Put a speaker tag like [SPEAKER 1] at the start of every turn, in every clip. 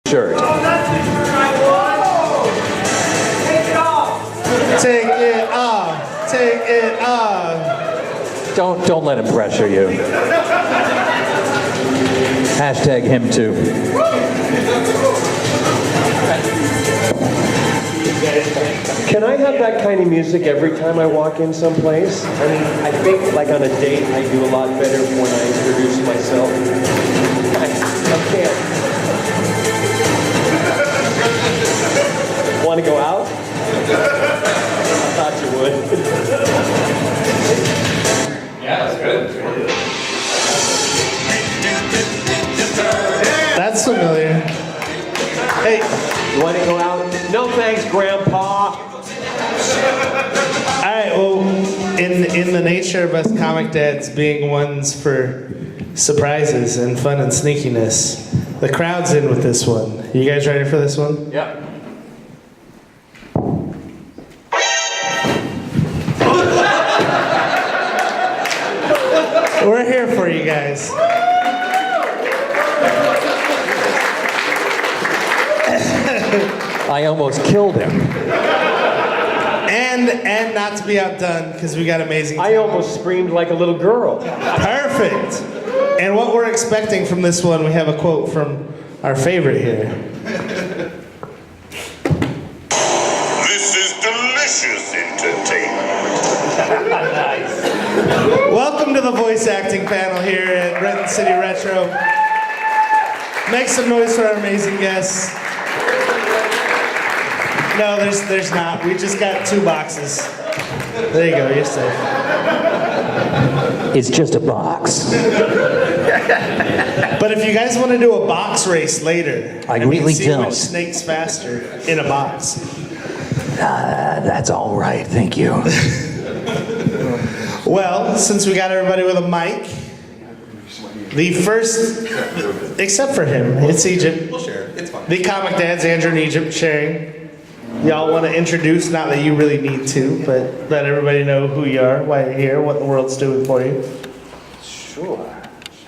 [SPEAKER 1] shirt.
[SPEAKER 2] Take it off. Take it off.
[SPEAKER 1] Don't let him pressure you. Hashtag him too.
[SPEAKER 3] Can I have that kind of music every time I walk in someplace? I mean, I think like on a date I do a lot better when I introduce myself. I can't. Want to go out? I thought you would.
[SPEAKER 4] Yeah, that's good.
[SPEAKER 2] That's familiar. Hey,
[SPEAKER 3] You want to go out? No thanks, Grandpa.
[SPEAKER 2] all right. Well, in the nature of us comic dads being ones for surprises and fun and sneakiness, the crowd's in with this one. You guys ready for this one?
[SPEAKER 1] Yep.
[SPEAKER 2] We're here for you guys.
[SPEAKER 1] I almost killed him.
[SPEAKER 2] And not to be outdone, because we got amazing
[SPEAKER 3] I
[SPEAKER 2] talent.
[SPEAKER 3] almost screamed like a little girl.
[SPEAKER 2] Perfect. And what we're expecting from this one, we have a quote from our favorite here.
[SPEAKER 5] This is delicious entertainment.
[SPEAKER 2] Nice. Welcome to the voice acting panel here at Renton City Retro. Make some noise for our amazing guests. No, there's not. We just got 2 boxes. There you go, you're safe.
[SPEAKER 1] It's just a box.
[SPEAKER 2] But if you guys want to do a box race later,
[SPEAKER 1] I really
[SPEAKER 2] see
[SPEAKER 1] don't.
[SPEAKER 2] which snake's faster in a box.
[SPEAKER 1] That's all right, thank you.
[SPEAKER 2] Well, since we got everybody with a mic, the first, except for him, it's Egypt.
[SPEAKER 4] We'll share it. It's fine.
[SPEAKER 2] The comic dads, Andrew and Egypt, sharing. Y'all want to introduce, not that you really need to, but let everybody know who you are, why you're here, what the world's doing for you.
[SPEAKER 4] Sure.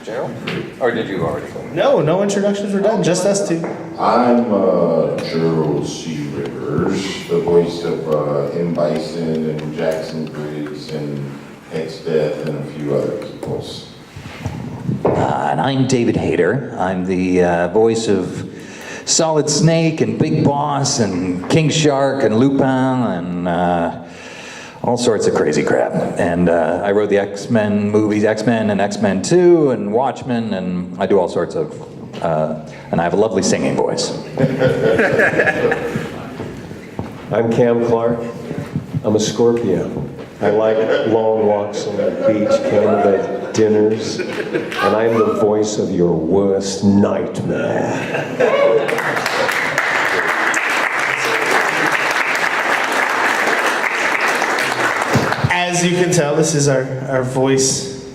[SPEAKER 4] Gerald? Or did you already go?
[SPEAKER 2] No introductions were done, just us 2.
[SPEAKER 6] I'm Gerald C. Rivers, the voice of M. Bison and Jackson Briggs and X-Death and a few other peoples.
[SPEAKER 1] And I'm David Hayter. I'm the voice of Solid Snake and Big Boss and King Shark and Lupin and all sorts of crazy crap. And I wrote the X-Men movies, X-Men and X-Men 2 and Watchmen, and I do all sorts of, and I have a lovely singing voice.
[SPEAKER 3] I'm Cam Clarke. I'm a Scorpio. I like long walks on the beach, candlelit dinners, and I'm the voice of your worst nightmare.
[SPEAKER 2] As you can tell, this is our voice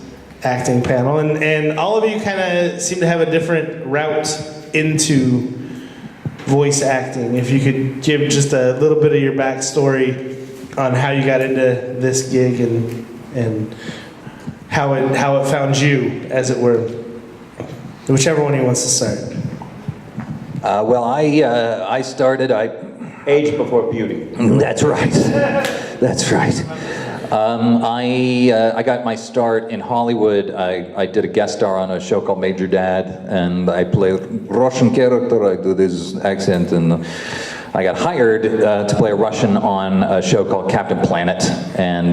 [SPEAKER 2] acting panel, and all of you kind of seem to have a different route into voice acting. If you could give just a little bit of your backstory on how you got into this gig and how it found you, as it were. Whichever one of you wants to start.
[SPEAKER 1] Well, I started.
[SPEAKER 3] Age before beauty.
[SPEAKER 1] That's right. That's right. I got my start in Hollywood. I did a guest star on a show called Major Dad, and I play a Russian character. I do this accent, and I got hired to play a Russian on a show called Captain Planet. And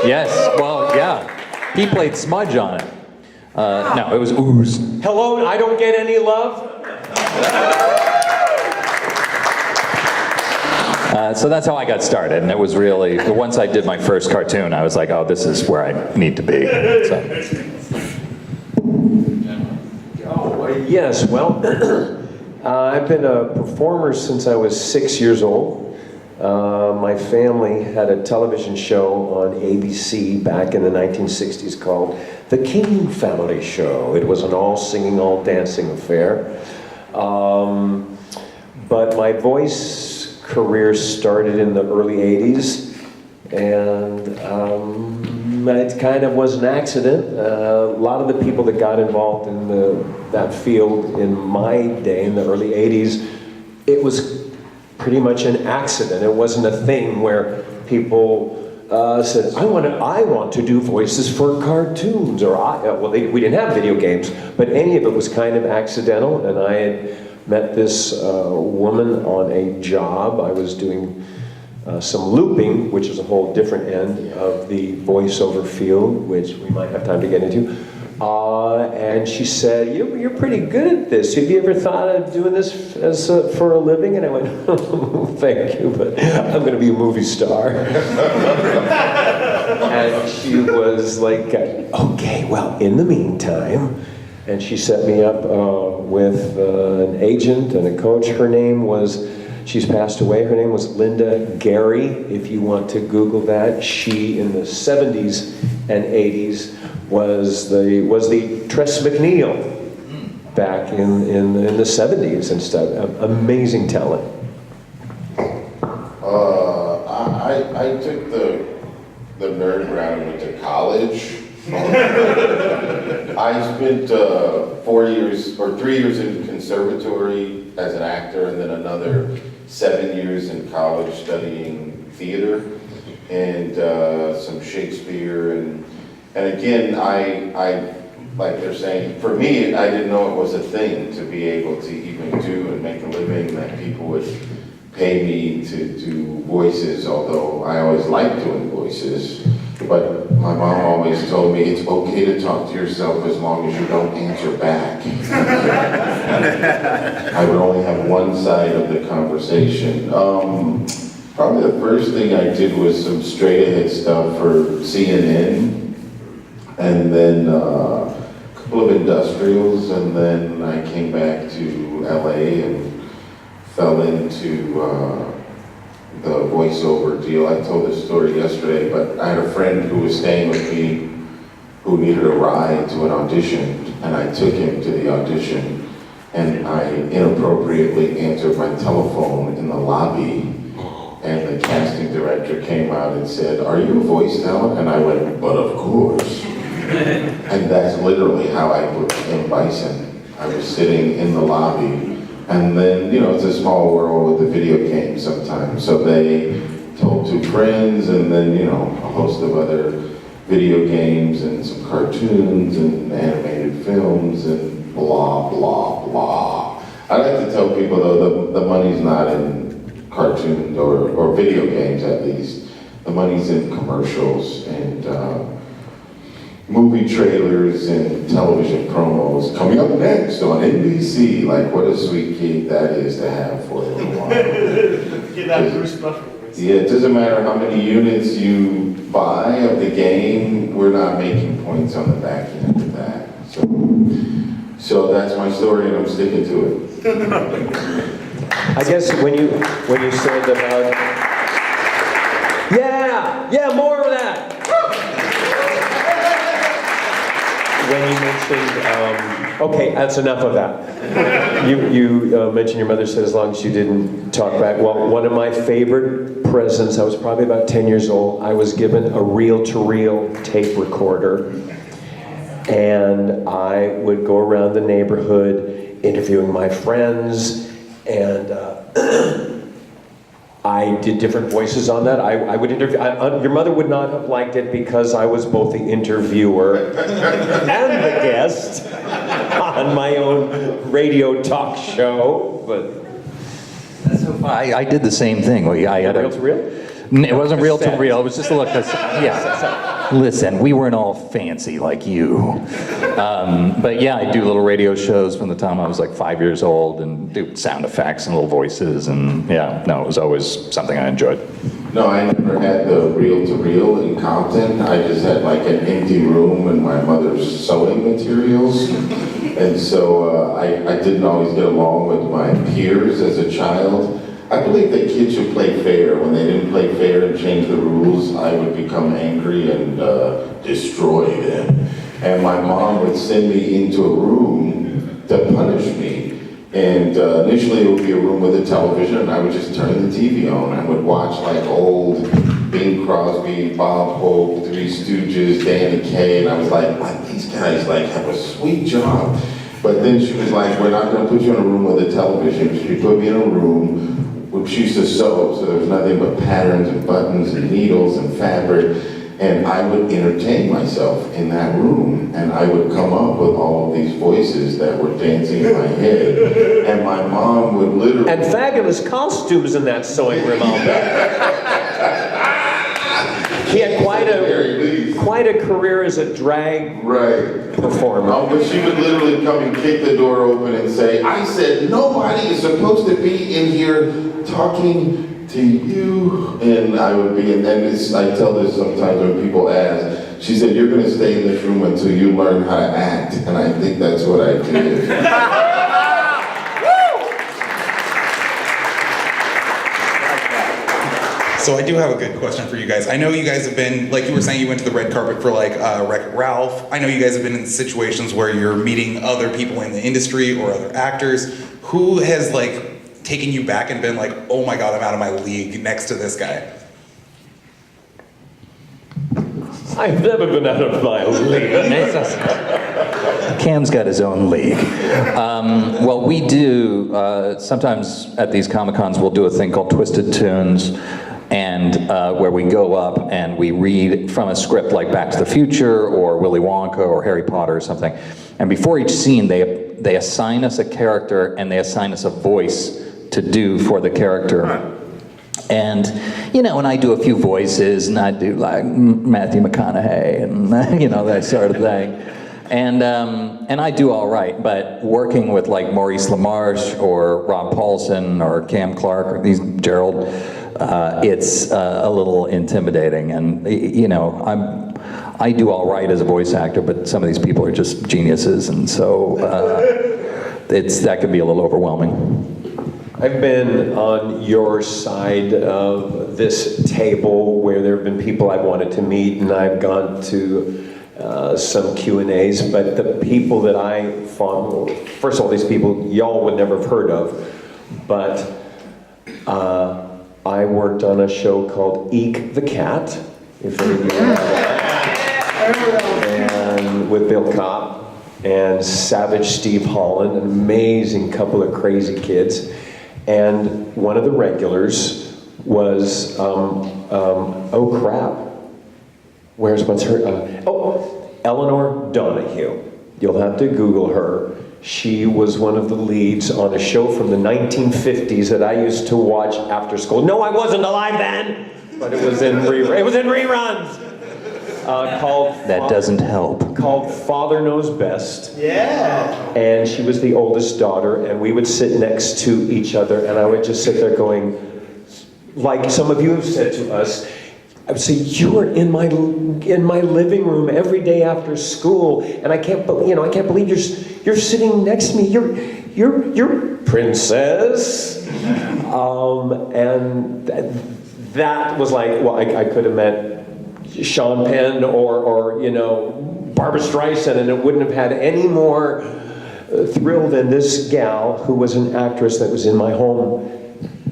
[SPEAKER 1] yes, well, yeah, he played Smudge on it. No, it was Ooze.
[SPEAKER 3] Hello, I don't get any love?
[SPEAKER 1] So that's how I got started, and it was really, once I did my first cartoon, I was like, oh, this is where I need to be. So.
[SPEAKER 3] Yes, well, I've been a performer since I was 6 years old. My family had a television show on ABC back in the 1960s called The King Family Show. It was an all-singing, all-dancing affair. But my voice career started in the early 80s, And it kind of was an accident. A lot of the people that got involved in that field in my day, in the early 80s, it was pretty much an accident. It wasn't a thing where people said, I want to do voices for cartoons, or we didn't have video games, but any of it was kind of accidental. And I had met this woman on a job. I was doing some looping, which is a whole different end of the voiceover field, which we might have time to get into. And she said, you're pretty good at this. Have you ever thought of doing this for a living? And I went, thank you, but I'm going to be a movie star. And she was like, okay, well, in the meantime, and she set me up with an agent and a coach. Her name was, she's passed away, her name was Linda Gary, if you want to Google that. She, in the 70s and 80s, was the Tress MacNeille back in the 70s and stuff. Amazing talent.
[SPEAKER 6] I took the nerd route and went to college. I spent 3 years in conservatory as an actor, and then another 7 years in college studying theater and some Shakespeare. And again, I like they're saying, for me, I didn't know it was a thing to be able to even do and make a living, that people would pay me to do voices, although I always liked doing voices. But my mom always told me it's okay to talk to yourself as long as you don't answer back. I would only have one side of the conversation. Probably the first thing I did was some straight ahead stuff for CNN, and then a couple of industrials, and then I came back to LA and fell into the voiceover deal. I told this story yesterday, but I had a friend who was staying with me who needed a ride to an audition, and I took him to the audition, and I inappropriately answered my telephone in the lobby, and the casting director came out and said, "Are you a voice talent?" And I went, "But of course." And that's literally how I booked in Bison. I was sitting in the lobby, and then, you know, it's a small world with the video games sometimes. So they told two friends, and then, you know, a host of other video games and some cartoons and animated films and blah, blah, blah. I like to tell people, though, the money's not in cartoons or video games, at least. The money's in commercials and movie trailers and television promos. Coming up next on NBC, like what a sweet gig that is to have for a little while.
[SPEAKER 2] Get that Bruce Buffer.
[SPEAKER 6] Yeah, it doesn't matter how many units you buy of the game, we're not making points on the back end of that. So that's my story, and I'm sticking to it.
[SPEAKER 3] I guess when you said about, yeah, more of that. When you mentioned, okay, that's enough of that. You mentioned your mother said as long as you didn't talk back. Well, one of my favorite presents, I was probably about 10 years old, I was given a reel-to-reel tape recorder. And I would go around the neighborhood interviewing my friends, and I did different voices on that. I would interview, your mother would not have liked it because I was both the interviewer and the guest on my own radio talk show, but.
[SPEAKER 1] That's so fun. I did the same thing. I had
[SPEAKER 3] Reel to reel?
[SPEAKER 1] It wasn't reel to reel. It was just a look. Yeah. Listen, we weren't all fancy like you. But yeah, I do little radio shows from the time I was like 5 years old and do sound effects and little voices. And yeah, no, it was always something I enjoyed.
[SPEAKER 6] No, I never had the reel-to-reel in Compton. I just had like an empty room and my mother's sewing materials. And so I didn't always get along with my peers as a child. I believe that kids should play fair. When they didn't play fair and change the rules, I would become angry and destroy them. And my mom would send me into a room to punish me. And initially it would be a room with a television, and I would just turn the TV on. I would watch like old Bing Crosby, Bob Hope, Three Stooges, Danny Kaye, and I was like, these guys like have a sweet job. But then she was like, we're not gonna put you in a room with a television. She put me in a room, which she used to sew, so there was nothing but patterns and buttons and needles and fabric. And I would entertain myself in that room, and I would come up with all of these voices that were dancing in my head. And my mom would literally...
[SPEAKER 3] And fabulous costumes in that sewing room, I'll bet. He had quite a career as a drag performer.
[SPEAKER 6] But she would literally come and kick the door open and say, I said nobody is supposed to be in here talking to you. And I would be, and I tell this sometimes when people ask, she said, you're gonna stay in this room until you learn how to act. And I think that's what I did.
[SPEAKER 7] So I do have a good question for you guys. I know you guys have been, like you were saying, you went to the red carpet for like Wreck-It Ralph. I know you guys have been in situations where you're meeting other people in the industry or other actors. Who has like taken you back and been like, oh my God, I'm out of my league next to this guy?
[SPEAKER 3] I've never been out of my league.
[SPEAKER 1] Cam's got his own league. Well, we do, sometimes at these Comic-Cons, we'll do a thing called Twisted Tunes, and where we go up and we read from a script like Back to the Future or Willy Wonka or Harry Potter or something. And before each scene, they assign us a character and they assign us a voice to do for the character. And, you know, and I do a few voices, and I do like Matthew McConaughey and, you know, that sort of thing. And I do all right, but working with like Maurice LaMarche or Rob Paulson or Cam Clarke or Gerald, it's a little intimidating. And, you know, I do all right as a voice actor, but some of these people are just geniuses, and so that can be a little overwhelming.
[SPEAKER 3] I've been on your side of this table where there have been people I've wanted to meet, and I've gone to some Q&As, but the people that I found, first of all, these people y'all would never have heard of, but I worked on a show called Eek the Cat, if any of you know that, and with Bill Kopp and Savage Steve Holland, an amazing couple of crazy kids. And one of the regulars was, oh crap, what's her, Eleanor Donahue. You'll have to Google her. She was one of the leads on a show from the 1950s that I used to watch after school. No, I wasn't alive then, but it was in reruns. Called
[SPEAKER 1] That doesn't help.
[SPEAKER 3] Called Father Knows Best.
[SPEAKER 2] Yeah.
[SPEAKER 3] And she was the oldest daughter, and we would sit next to each other, and I would just sit there going, like some of you have said to us, I would say, you are in my living room every day after school, and I can't believe you're sitting next to me. You're princess. And that was like, well, I could have met Sean Penn or you know, Barbara Streisand, and it wouldn't have had any more thrill than this gal who was an actress that was in my home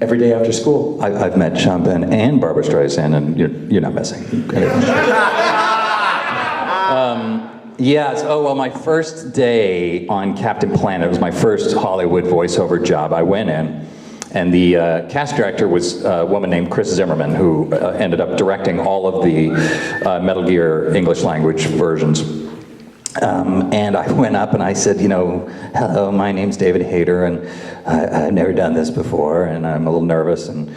[SPEAKER 3] every day after school.
[SPEAKER 1] I've met Sean Penn and Barbara Streisand, and you're not missing. Yes. Oh well, my first day on Captain Planet, it was my first Hollywood voiceover job. I went in, and the cast director was a woman named Chris Zimmerman, who ended up directing all of the Metal Gear English language versions. And I went up and I said, you know, hello, my name's David Hayter, and I've never done this before, and I'm a little nervous. And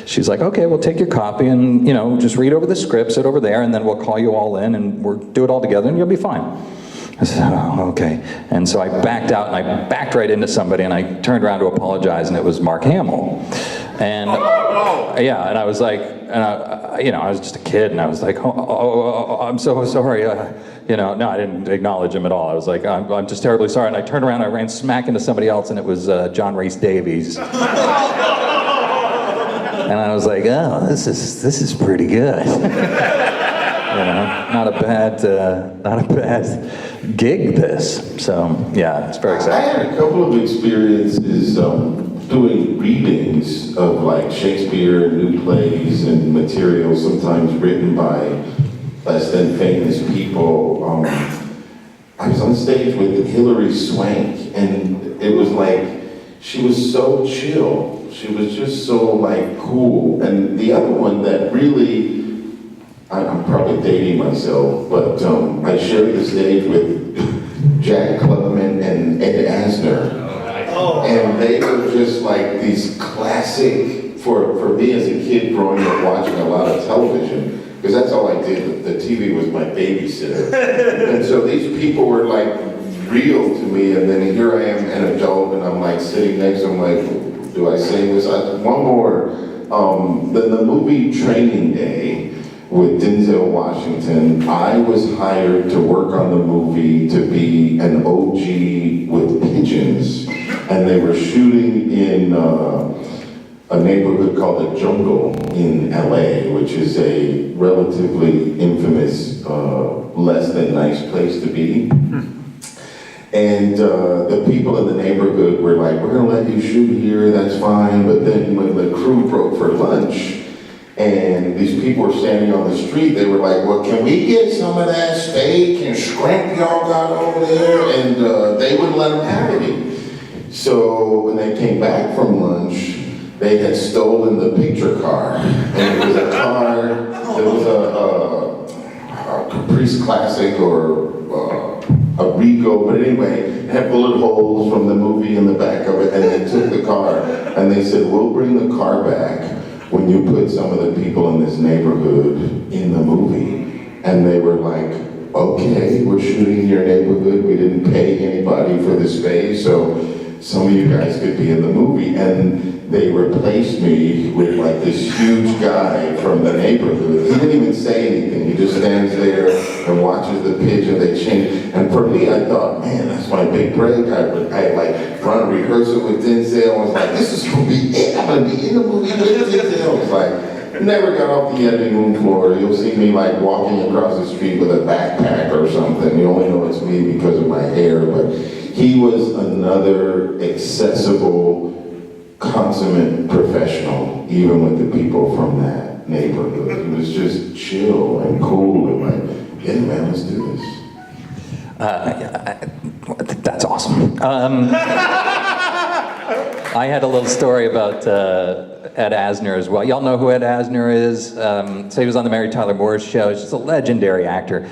[SPEAKER 1] she's like, okay, we'll take your copy and, you know, just read over the script, sit over there, and then we'll call you all in and we'll do it all together and you'll be fine. I said, oh, okay. And so I backed out and I backed right into somebody and I turned around to apologize, and it was Mark Hamill. And yeah, and I was like, you know, I was just a kid, and I was like, I'm so sorry. You know, no, I didn't acknowledge him at all. I was like, I'm just terribly sorry. And I turned around, and I ran smack into somebody else, and it was John Rhys Davies. And I was like, oh, this is pretty good. You know, not a bad gig, this. So yeah, it's very
[SPEAKER 6] I
[SPEAKER 1] exciting.
[SPEAKER 6] had a couple of experiences doing readings of like Shakespeare, new plays, and material sometimes written by less than famous people. I was on stage with Hilary Swank, and it was like, she was so chill. She was just so like cool. And the other one that really, I'm probably dating myself, but I shared the stage with Jack Klugman and Ed Asner. And they were just like these classic, for me as a kid growing up watching a lot of television, because that's all I did, the TV was my babysitter. And so these people were like real to me, and then here I am, an adult, and I'm like sitting next to them like, do I say this? One more, the movie Training Day with Denzel Washington, I was hired to work on the movie to be an OG with pigeons, and they were shooting in a neighborhood called the Jungle in LA, which is a relatively infamous, less than nice place to be. And the people in the neighborhood were like, we're gonna let you shoot here, that's fine. But then when the crew broke for lunch, and these people were standing on the street, they were like, well, can we get some of that steak and shrimp y'all got over there? And they wouldn't let them have any. So when they came back from lunch, they had stolen the picture car. And it was a car, it was a Caprice Classic or a Rico, but anyway, it had bullet holes from the movie in the back of it, and they took the car, and they said, we'll bring the car back when you put some of the people in this neighborhood in the movie. And they were like, okay, we're shooting in your neighborhood, we didn't pay anybody for the space, so some of you guys could be in the movie. And they replaced me with like this huge guy from the neighborhood. He didn't even say anything. He just stands there and watches the pitch, and they change. And for me, I thought, man, that's my big break. I like run a rehearsal with Denzel. I was like, this is gonna be it. I'm gonna be in the movie with Denzel. I was like, never got off the editing room floor. You'll see me like walking across the street with a backpack or something. You only know it's me because of my hair, but he was another accessible, consummate professional, even with the people from that neighborhood. He was just chill and cool and like, yeah, man, let's do this.
[SPEAKER 1] That's awesome. I had a little story about Ed Asner as well. Y'all know who Ed Asner is? So he was on the Mary Tyler Moore Show. He's just a legendary actor.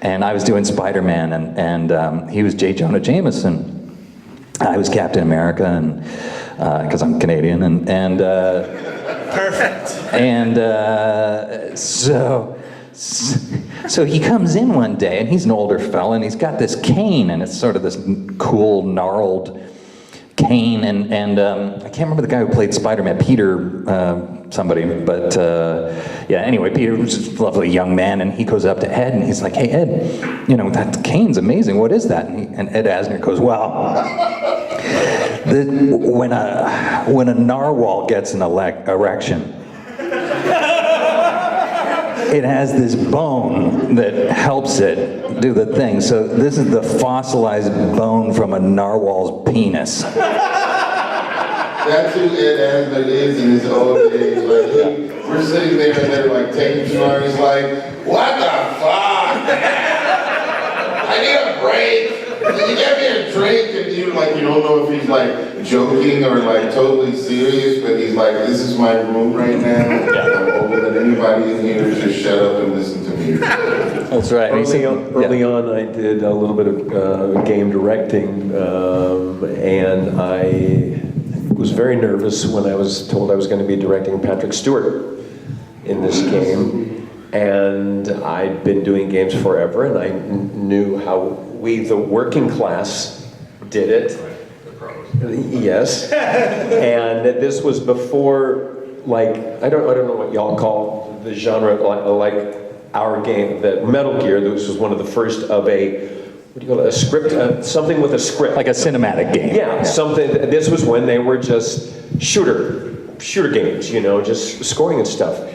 [SPEAKER 1] And I was doing Spider-Man, and he was J. Jonah Jameson. I was Captain America, and because I'm Canadian, and
[SPEAKER 2] Perfect.
[SPEAKER 1] And so he comes in one day, and he's an older fella, and he's got this cane, and it's sort of this cool, gnarled cane, and I can't remember the guy who played Spider-Man, Peter somebody, but yeah, anyway, Peter was just a lovely young man, and he goes up to Ed, and he's like, hey, Ed, you know, that cane's amazing, what is that? And Ed Asner goes, well, when a narwhal gets an erection, it has this bone that helps it do the thing. So this is the fossilized bone from a narwhal's penis.
[SPEAKER 6] That's who Ed Asner is in his old age. Like, we're sitting there and they're like taking short. He's like, what the fuck, man? I need a break. Can you get me a drink? And you like, you don't know if he's like joking or like totally serious, but he's like, this is my room right now. I'm older than anybody in here. Just shut up and listen to me.
[SPEAKER 1] That's right.
[SPEAKER 3] Early on, I did a little bit of game directing, and I was very nervous when I was told I was going to be directing Patrick Stewart in this game. And I'd been doing games forever, and I knew how we, the working class, did it. Yes. And this was before, like, I don't know what y'all call the genre, like our game, the Metal Gear. This was one of the first of a, what do you call it, a script, something with a script.
[SPEAKER 1] Like a cinematic game.
[SPEAKER 3] Yeah, something. This was when they were just shooter games, you know, just scoring and stuff.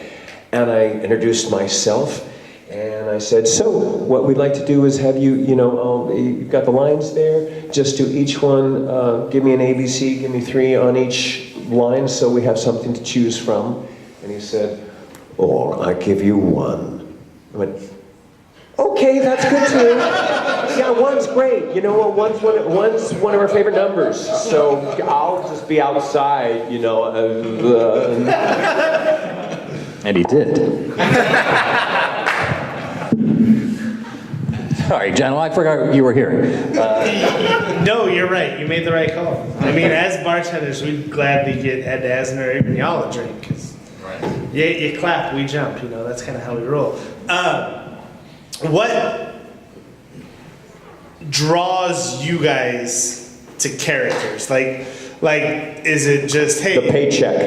[SPEAKER 3] And I introduced myself, and I said, so what we'd like to do is have you, you know, you've got the lines there, just do each one, give me an ABC, give me 3 on each lines so we have something to choose from. And he said, or I give you one. I went, okay, that's good too. Yeah, one's great. You know what? One's one of our favorite numbers. So I'll just be outside, you know.
[SPEAKER 1] And he did. Sorry, Jen, I forgot you were here.
[SPEAKER 2] No, you're right. You made the right call. I mean, as bartenders, we'd gladly get Ed Asner or even y'all a drink. Cause you clap, we jump. You know, that's kind of how we roll. What draws you guys to characters? Like, is it just, hey...
[SPEAKER 3] The paycheck.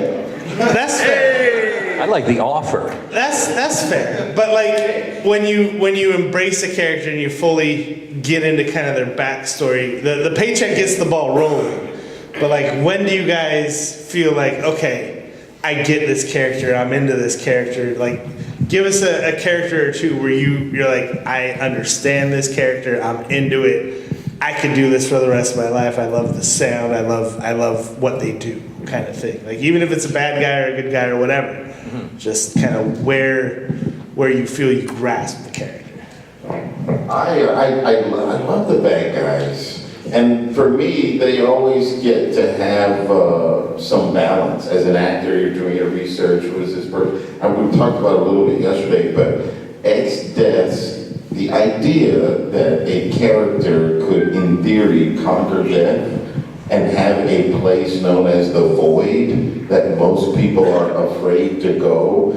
[SPEAKER 2] That's fair.
[SPEAKER 1] I like the offer.
[SPEAKER 2] That's fair. But like when you embrace a character and you fully get into kind of their backstory, the paycheck gets the ball rolling. But like when do you guys feel like, okay, I get this character, I'm into this character? Like give us a character or two where you're like, I understand this character, I'm into it. I could do this for the rest of my life. I love the sound. I love what they do, kind of thing. Like even if it's a bad guy or a good guy or whatever, just kind of where you feel you grasp the character.
[SPEAKER 6] I love the bad guys, and for me, they always get to have some balance. As an actor, you're doing your research. What is this person? We talked about it a little bit yesterday, but ex-deaths. The idea that a character could, in theory, conquer death and have a place known as the void that most people are afraid to go,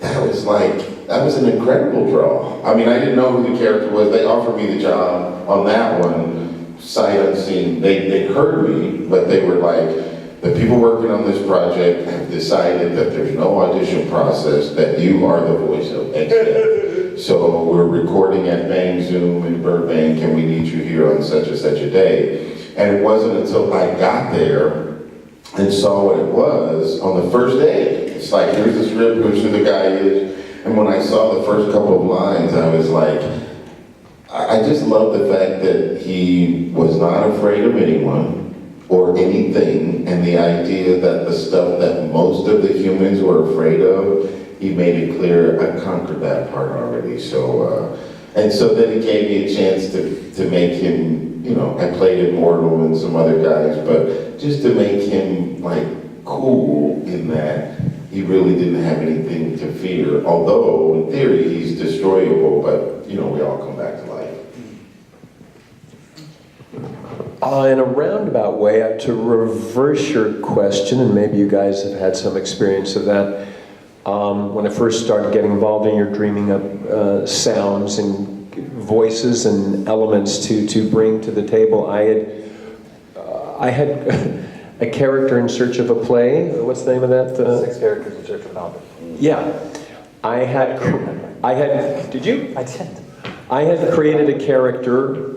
[SPEAKER 6] that was an incredible draw. I mean, I didn't know who the character was. They offered me the job on that one, sight unseen. They heard me, but they were like, the people working on this project have decided that there's no audition process, that you are the voice of ex-death. So we're recording at Bang Zoom in Burbank, and we need you here on such and such a day. And it wasn't until I got there and saw what it was on the first day. It's like, here's the script, here's who the guy is. And when I saw the first couple of lines, I was like, I just love the fact that he was not afraid of anyone or anything, and the idea that the stuff that most of the humans were afraid of, he made it clear, I conquered that part already. So, and so then it gave me a chance to make him, you know, I played Immortal and some other guys, but just to make him like cool in that he really didn't have anything to fear. Although in theory he's destroyable, but you know, we all come back to life.
[SPEAKER 3] In a roundabout way, to reverse your question, and maybe you guys have had some experience of that, when I first started getting involved in your dreaming up sounds and voices and elements to bring to the table, I had a character in search of a play. What's the name of that?
[SPEAKER 4] 6 characters in search of an author.
[SPEAKER 3] Yeah, I had. Did you?
[SPEAKER 4] I did.
[SPEAKER 3] I had created a character,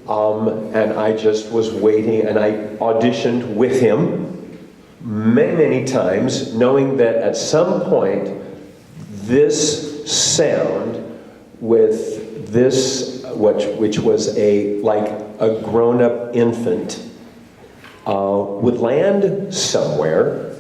[SPEAKER 3] and I just was waiting, and I auditioned with him many times, knowing that at some point, this sound with this, which was like a grown-up infant, would land somewhere,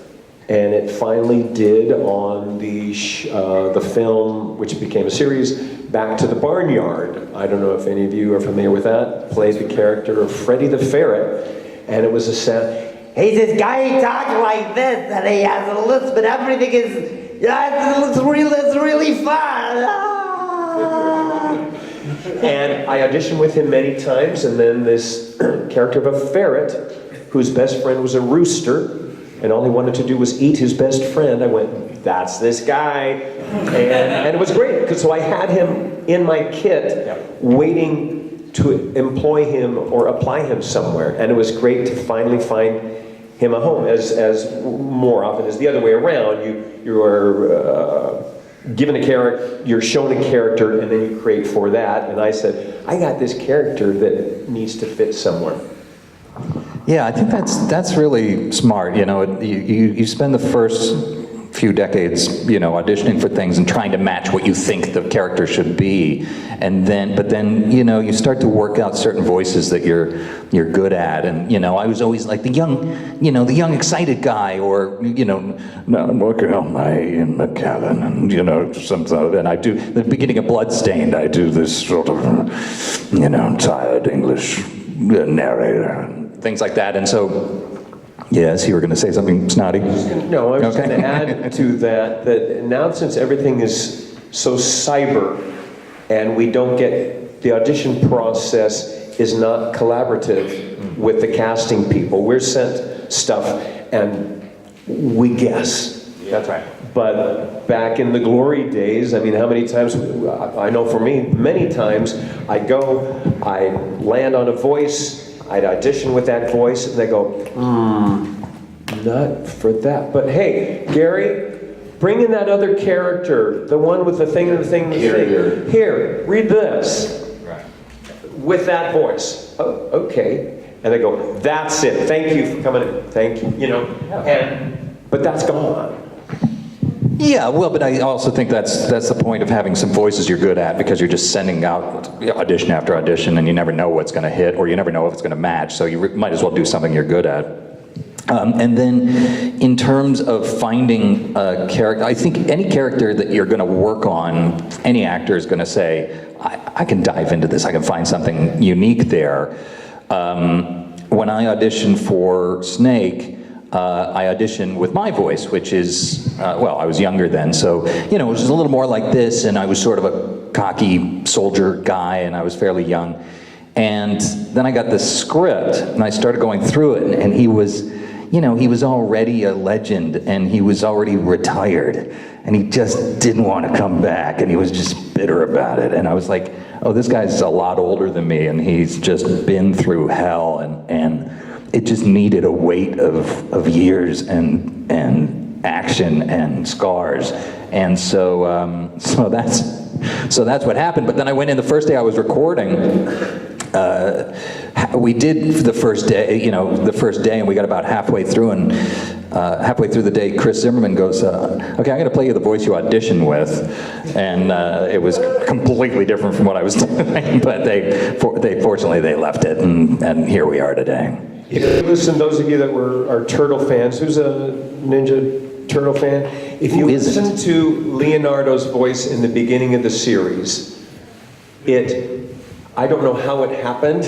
[SPEAKER 3] and it finally did on the film, which became a series, Back to the Barnyard. I don't know if any of you are familiar with that. Played the character of Freddy the Ferret, and it was a sound. He's this guy, he talks like this, and he has a lisp, but everything is, it's really fun. And I auditioned with him many times, and then this character of a ferret, whose best friend was a rooster, and all he wanted to do was eat his best friend. I went, that's this guy. And it was great, because so I had him in my kit, waiting to employ him or apply him somewhere. And it was great to finally find him a home, as more often as the other way around. You are given a character, you're shown a character, and then you create for that. And I said, I got this character that needs to fit somewhere.
[SPEAKER 1] Yeah, I think that's really smart. You know, you spend the first few decades, you know, auditioning for things and trying to match what you think the character should be. And then, but then, you know, you start to work out certain voices that you're good at. And, you know, I was always like the young excited guy, or, you know, no, I'm working on my Ian McKellen, and, you know, and I do, the beginning of Bloodstained, I do this sort of, you know, tired English narrator, and things like that. And so, yes, you were going to say something snotty?
[SPEAKER 3] No, I was just going to add to that now since everything is so cyber and we don't get, the audition process is not collaborative with the casting people. We're sent stuff and we guess.
[SPEAKER 1] That's right.
[SPEAKER 3] But back in the glory days, I mean, how many times, I know for me, many times, I land on a voice, I'd audition with that voice, and they go, not for that. But hey, Gary, bring in that other character, the one with the thing and the thing and the thing. Here, read this.
[SPEAKER 1] Right.
[SPEAKER 3] With that voice. Oh, okay. And they go, that's it. Thank you for coming in. Thank you. You know, but that's gone.
[SPEAKER 1] Yeah, well, but I also think that's the point of having some voices you're good at, because you're just sending out audition after audition, and you never know what's going to hit, or you never know if it's going to match, so you might as well do something you're good at. And then in terms of finding a character, I think any character that you're going to work on, any actor is going to say, I can dive into this, I can find something unique there. When I auditioned for Snake, I auditioned with my voice, which is, well, I was younger then, so, you know, it was a little more like this, and I was sort of a cocky soldier guy, and I was fairly young. And then I got this script, and I started going through it, and he was, you know, he was already a legend, and he was already retired, and he just didn't want to come back, and he was just bitter about it. And I was like, oh, this guy's a lot older than me, and he's just been through hell, and it just needed a weight of years and action and scars. And so so that's what happened. But then I went in the first day I was recording. We did the first day, you know, and we got about halfway through, and halfway through the day, Chris Zimmerman goes, okay, I'm going to play you the voice you auditioned with. And it was completely different from what I was doing, but fortunately they left it, and here we are today.
[SPEAKER 3] If you listen, those of you that are Turtle fans, who's a Ninja Turtle fan? If you listen to Leonardo's voice in the beginning of the series, I don't know how it happened.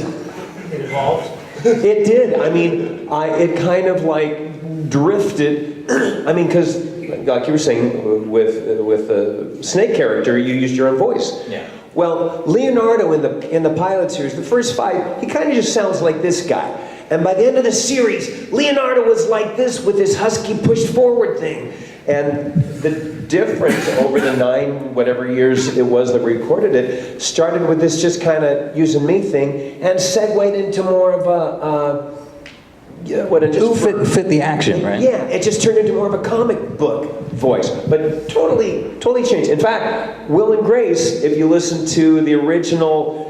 [SPEAKER 2] It evolved.
[SPEAKER 3] It did. I mean, it kind of like drifted. I mean, because like you were saying, with the Snake character, you used your own voice.
[SPEAKER 1] Yeah.
[SPEAKER 3] Well, Leonardo in the pilot series, the first 5, he kind of just sounds like this guy. And by the end of the series, Leonardo was like this with his husky pushed forward thing. And the difference over the 9 whatever years it was that we recorded it started with this just kind of using me thing and segued into more of
[SPEAKER 1] fit the action, right?
[SPEAKER 3] Yeah, it just turned into more of a comic book voice, but totally changed. In fact, Will and Grace, if you listen to the original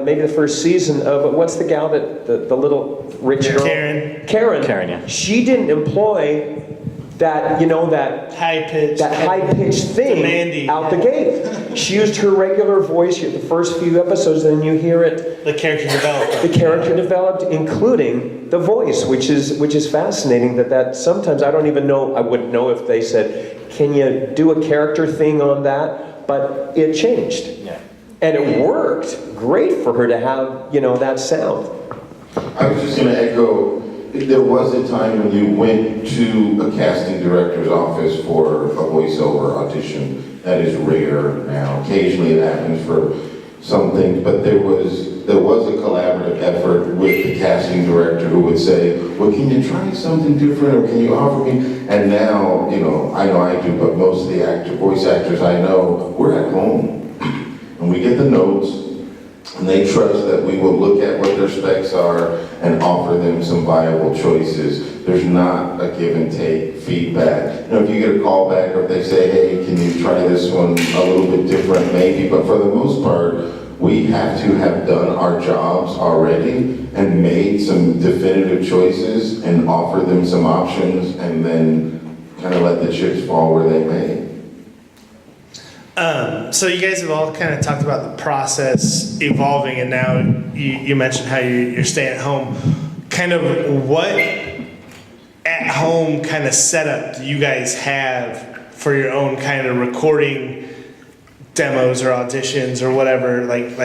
[SPEAKER 3] maybe the first season of, what's the gal that, the little rich girl? Karen,
[SPEAKER 1] yeah.
[SPEAKER 3] She didn't employ that, you know, that high-pitched thing
[SPEAKER 2] demanding,
[SPEAKER 3] out the gate. She used her regular voice the first few episodes, then you hear it.
[SPEAKER 2] The character developed.
[SPEAKER 3] The character developed, including the voice, which is fascinating. That sometimes I don't even know. I wouldn't know if they said, "Can you do a character thing on that?" But it changed.
[SPEAKER 1] Yeah.
[SPEAKER 3] And it worked great for her to have, you know, that sound.
[SPEAKER 6] I was just going to echo, there was a time when you went to a casting director's office for a voiceover audition. That is rare now. Occasionally it happens for some things, but there was a collaborative effort with the casting director who would say, well, can you try something different, or can you offer me? And now, you know I do, but most of the voice actors I know, we're at home. And we get the notes, and they trust that we will look at what their specs are and offer them some viable choices. There's not a give and take feedback. You know, if you get a call back, or if they say, hey, can you try this one a little bit different, maybe, but for the most part, we have to have done our jobs already and made some definitive choices and offer them some options, and then kind of let the chips fall where they may.
[SPEAKER 2] So you guys have all kind of talked about the process evolving, and now you mentioned how you're staying at home. Kind of what at-home kind of setup do you guys have for your own kind of recording demos or auditions or whatever? Like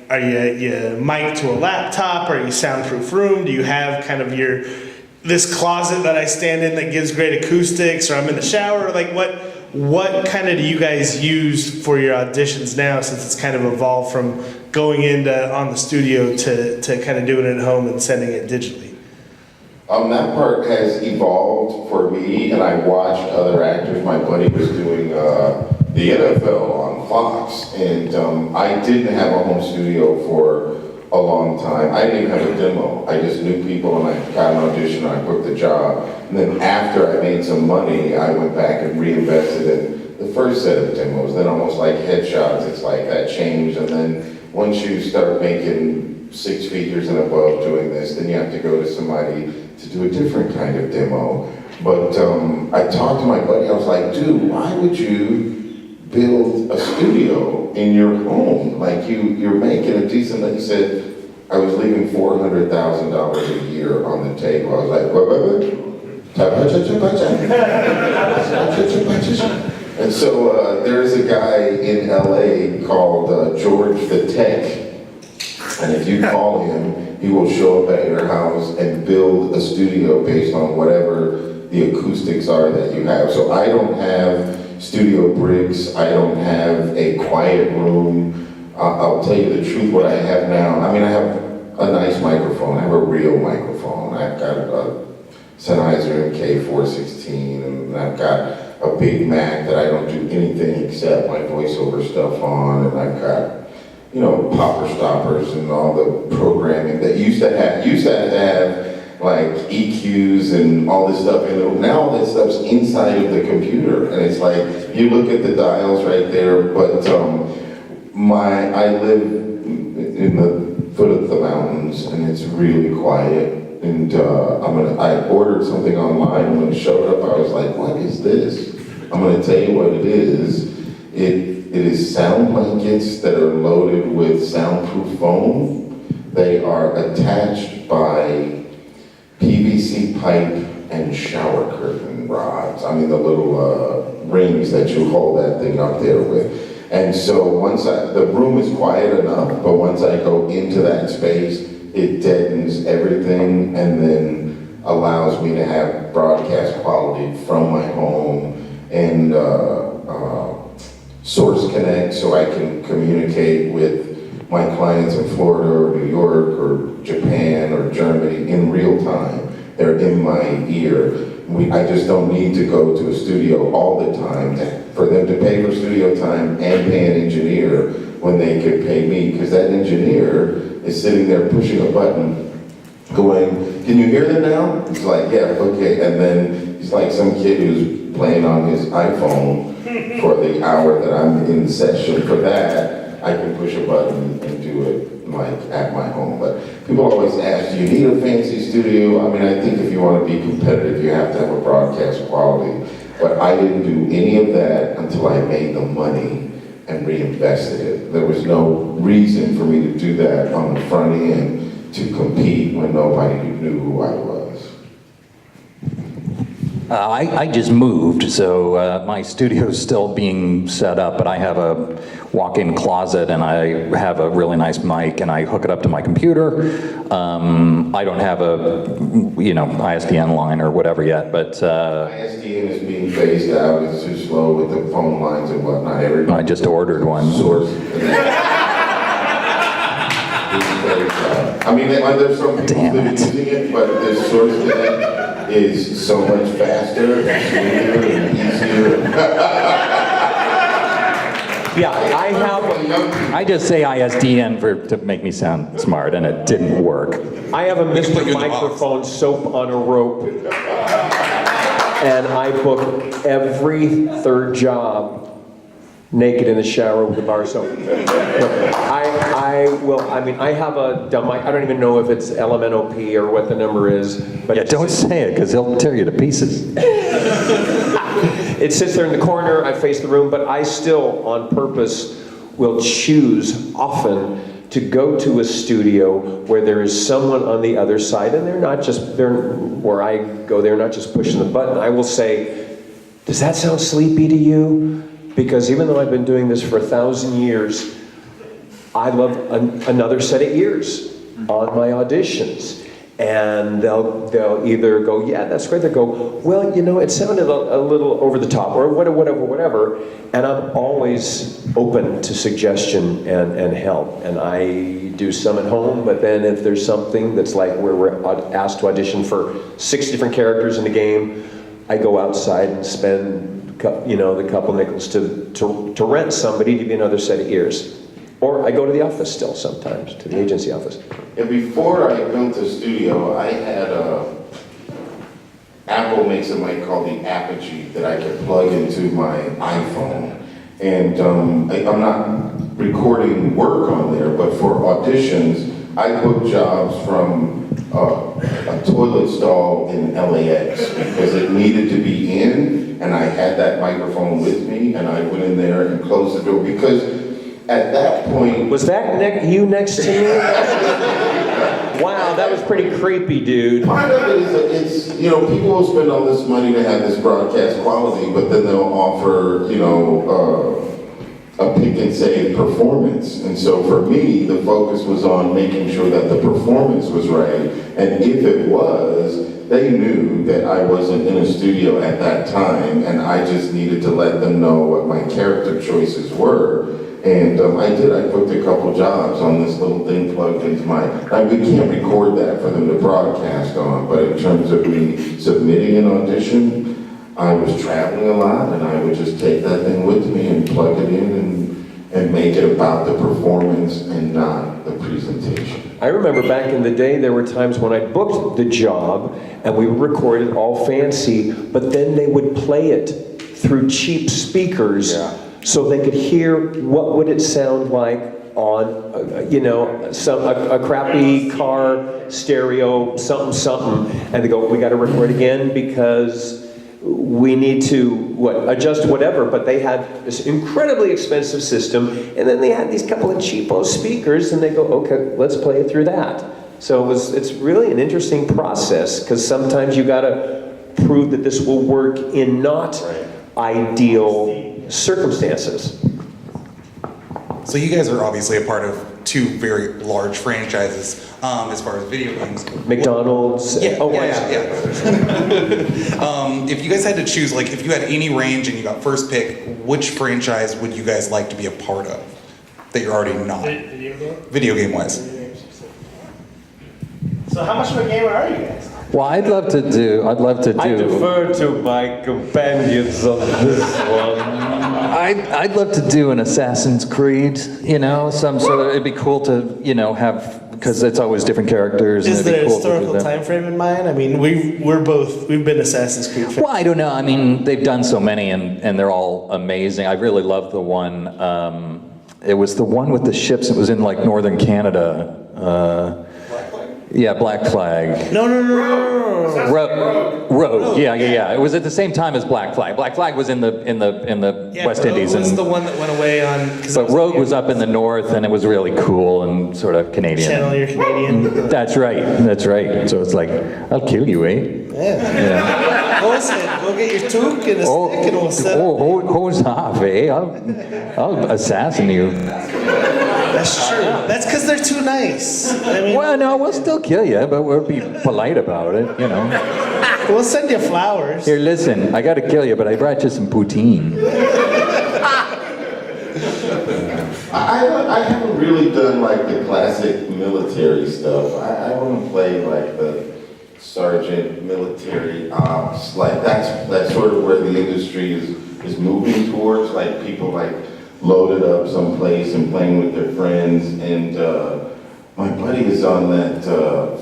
[SPEAKER 2] are you mic to a laptop? Are you soundproof room? Do you have kind of this closet that I stand in that gives great acoustics, or I'm in the shower? Like what kind of do you guys use for your auditions now, since it's kind of evolved from going on the studio to kind of doing it at home and sending it digitally?
[SPEAKER 6] That part has evolved for me, and I watched other actors. My buddy was doing the NFL on Fox, and I didn't have a home studio for a long time. I didn't even have a demo. I just knew people, and I got an audition, and I booked the job. And then after I made some money, I went back and reinvested in the first set of demos. Then almost like headshots, it's like that changed. And then once you start making 6 figures and above doing this, then you have to go to somebody to do a different kind of demo. But I talked to my buddy, I was like, dude, why would you build a studio in your home? Like you're making a decent, like you said, I was leaving $400,000 a year on the table. I was like, what? And so there's a guy in LA called George the Tech, and if you call him, he will show up at your house and build a studio based on whatever the acoustics are that you have. So I don't have studio bricks, I don't have a quiet room. I'll tell you the truth, what I have now, I mean, I have a nice microphone, I have a real microphone. I've got a Sennheiser MK416, and I've got a big Mac that I don't do anything except my voiceover stuff on, and I've got, popper stoppers and all the programming that used to have like EQs and all this stuff in it. Now all that stuff's inside of the computer, and it's like, you look at the dials right there, but I live in the foot of the mountains, and it's really quiet. And I ordered something online, and when it showed up, I was like, what is this? I'm gonna tell you what it is. It is sound blankets that are loaded with soundproof foam. They are attached by PVC pipe and shower curtain rods. I mean, the little rings that you hold that thing up there with. And so the room is quiet enough, but once I go into that space, it deadens everything and then allows me to have broadcast quality from my home and Source Connect, so I can communicate with my clients in Florida or New York or Japan or Germany in real time. They're in my ear. I just don't need to go to a studio all the time for them to pay for studio time and pay an engineer when they could pay me, because that engineer is sitting there pushing a button going, can you hear them now? He's like, yeah, okay. And then he's like some kid who's playing on his iPhone for the hour that I'm in session. For that, I can push a button and do it like at my home. But people always ask, do you need a fancy studio? I mean, I think if you want to be competitive, you have to have a broadcast quality. But I didn't do any of that until I made the money and reinvested it. There was no reason for me to do that on the front end to compete when nobody knew who I was.
[SPEAKER 1] I just moved, so my studio's still being set up, but I have a walk-in closet and I have a really nice mic and I hook it up to my computer. I don't have a, ISDN line or whatever yet, but...
[SPEAKER 6] ISDN is being phased out. It's too slow with the phone lines and whatnot. Everybody
[SPEAKER 1] I just ordered one.
[SPEAKER 6] Source. I mean, there's some people that are using it, but the Source Connect is so much faster and smoother and easier.
[SPEAKER 1] Yeah, I just say ISDN to make me sound smart, and it didn't work.
[SPEAKER 3] I have a Mr. Microphone soap on a rope, and I book every third job naked in the shower with a bar soap. I have a dumb mic. I don't even know if it's LMNOP or what the number is. But
[SPEAKER 1] Yeah, don't say it, because he'll tear you to pieces.
[SPEAKER 3] it sits there in the corner, I face the room, but I still, on purpose, will choose often to go to a studio where there is someone on the other side, and where I go, they're not just pushing the button. I will say, does that sound sleepy to you? Because even though I've been doing this for 1,000 years, I love another set of ears on my auditions. And they'll either go, yeah, that's great. They'll go, well, you know, it sounded a little over the top, or whatever. And I'm always open to suggestion and help. And I do some at home, but then if there's something that's like where we're asked to audition for 6 different characters in the game, I go outside and spend, the couple nickels to rent somebody to be another set of ears. Or I go to the office still sometimes, to the agency office.
[SPEAKER 6] And before I built the studio, I had Apple makes a mic called the Apogee that I could plug into my iPhone. And I'm not recording work on there, but for auditions, I book jobs from a toilet stall in LAX because it needed to be in, and I had that microphone with me, and I went in there and closed the door because at that point...
[SPEAKER 3] Was that you next to me? Wow, that was pretty creepy, dude.
[SPEAKER 6] Part of it is, people will spend all this money to have this broadcast quality, but then they'll offer, a pick and save performance. And so for me, the focus was on making sure that the performance was right. And if it was, they knew that I wasn't in a studio at that time, and I just needed to let them know what my character choices were. And I did. I booked a couple jobs on this little thing plugged into my... we can't record that for them to broadcast on, but in terms of me submitting an audition, I was traveling a lot, and I would just take that thing with me and plug it in and make it about the performance and not the presentation.
[SPEAKER 3] I remember back in the day, there were times when I booked the job, and we would record it all fancy, but then they would play it through cheap speakers. Yeah. So they could hear what would it sound like on, a crappy car stereo, something, and they go, we got to record again because we need to adjust whatever. But they had this incredibly expensive system, and then they had these couple of cheapo speakers, and they go, okay, let's play it through that. So it's really an interesting process because sometimes you got to prove that this will work in not ideal circumstances.
[SPEAKER 7] So you guys are obviously a part of 2 very large franchises as far as video games.
[SPEAKER 3] McDonald's.
[SPEAKER 7] Yeah. If you guys had to choose, if you had any range and you got first pick, which franchise would you guys like to be a part of that you're already not? Video game wise.
[SPEAKER 2] So how much of a gamer are you guys?
[SPEAKER 1] Well, I'd love to do.
[SPEAKER 3] I defer to my companions on this one.
[SPEAKER 1] I'd love to do an Assassin's Creed. Some sort of. It'd be cool to have because it's always different characters.
[SPEAKER 2] Is there a
[SPEAKER 1] cool
[SPEAKER 2] historical time frame in mind? I mean, we've been Assassin's Creed fans.
[SPEAKER 1] Well, I don't know. I mean, they've done so many, and they're all amazing. I really love the one. It was the one with the ships. It was in northern Canada. Yeah, Black Flag.
[SPEAKER 2] No.
[SPEAKER 1] Rogue. Yeah. It was at the same time as Black Flag. Black Flag was in the West Indies.
[SPEAKER 2] Rogue was the one that went away on.
[SPEAKER 1] But Rogue was up in the north, and it was really cool and sort of Canadian.
[SPEAKER 2] Channel your Canadian.
[SPEAKER 1] That's right. So it's like, I'll kill you, eh?
[SPEAKER 2] Yeah. Go get your toque and a stick, and we'll set up.
[SPEAKER 1] Hose off, eh? I'll assassinate you.
[SPEAKER 2] That's true. That's because they're too nice. I mean,
[SPEAKER 1] well, no, we'll still kill you, but we'll be polite about it,
[SPEAKER 2] We'll send you flowers.
[SPEAKER 1] Here, listen, I got to kill you, but I brought you some poutine.
[SPEAKER 6] I haven't really done the classic military stuff. I want to play the sergeant military ops. That's sort of where the industry is moving towards. People loaded up someplace and playing with their friends. And my buddy is on that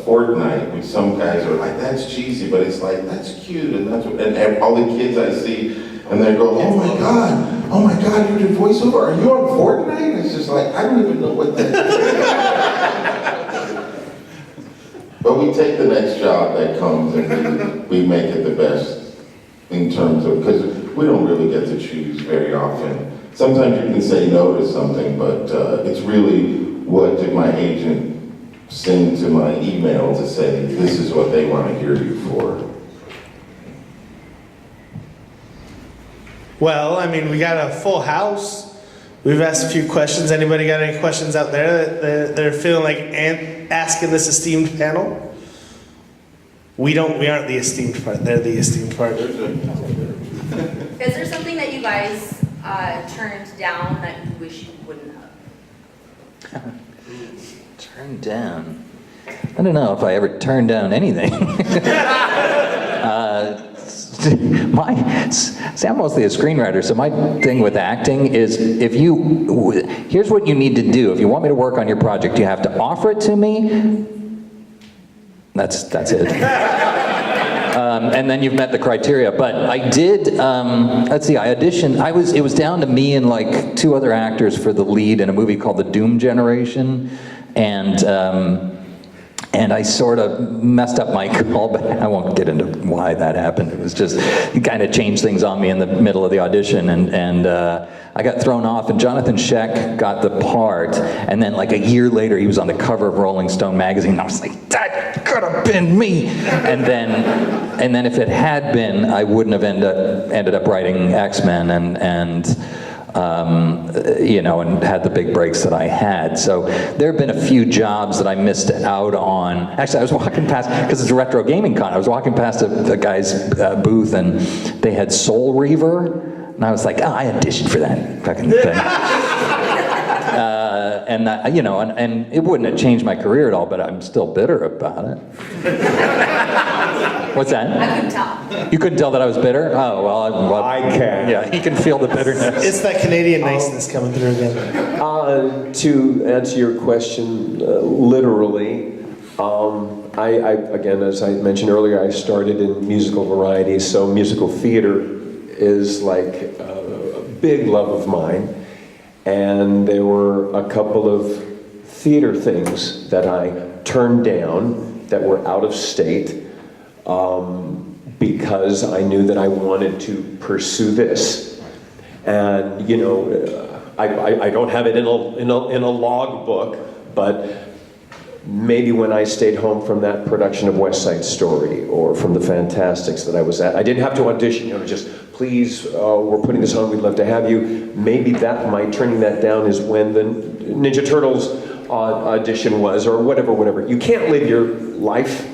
[SPEAKER 6] Fortnite, which some guys are like, that's cheesy, but it's that's cute, and and all the kids I see, and they go, oh my god, you do voiceover? Are you on Fortnite? It's just I don't even know what that is. But we take the next job that comes, and we make it the best in terms of, because we don't really get to choose very often. Sometimes you can say no to something, but it's really what did my agent send to my email to say this is what they want to hear you for.
[SPEAKER 2] Well, I mean, we got a full house. We've asked a few questions. Anybody got any questions out there that they're feeling like asking this esteemed panel? We aren't the esteemed part. They're the esteemed part.
[SPEAKER 8] Is there something that you guys turned down that you wish you wouldn't have?
[SPEAKER 1] Turned down. I don't know if I ever turned down anything. See, I'm mostly a screenwriter, so my thing with acting is here's what you need to do. If you want me to work on your project, you have to offer it to me. That's it. And then you've met the criteria. But I did, let's see, I auditioned, it was down to me and like 2 other actors for the lead in a movie called The Doom Generation. And I sort of messed up my call, but I won't get into why that happened. It was just, it kind of changed things on me in the middle of the audition, and I got thrown off, and Jonathan Sheck got the part, and then like a year later, he was on the cover of Rolling Stone magazine, and I was like, that could have been me! And then if it had been, I wouldn't have ended up writing X-Men, and had the big breaks that I had. So there have been a few jobs that I missed out on. Actually, I was walking past, because it's a retro gaming con, I was walking past a guy's booth, and they had Soul Reaver, and I was like, I auditioned for that fucking thing. And it wouldn't have changed my career at all, but I'm still bitter about it. What's that?
[SPEAKER 8] I couldn't tell.
[SPEAKER 1] You couldn't tell that I was bitter? Oh, well,
[SPEAKER 3] I can.
[SPEAKER 1] Yeah, he can feel the bitterness.
[SPEAKER 2] It's that Canadian niceness coming through again.
[SPEAKER 3] To answer your question literally, I again, as I mentioned earlier, I started in musical variety, so musical theater is like a big love of mine. And there were a couple of theater things that I turned down that were out of state because I knew that I wanted to pursue this. And I don't have it in a log book, but maybe when I stayed home from that production of West Side Story or from the Fantastics that I was at, I didn't have to audition, just please, we're putting this on, we'd love to have you. Maybe my turning that down is when the Ninja Turtles audition was, or whatever. You can't live your life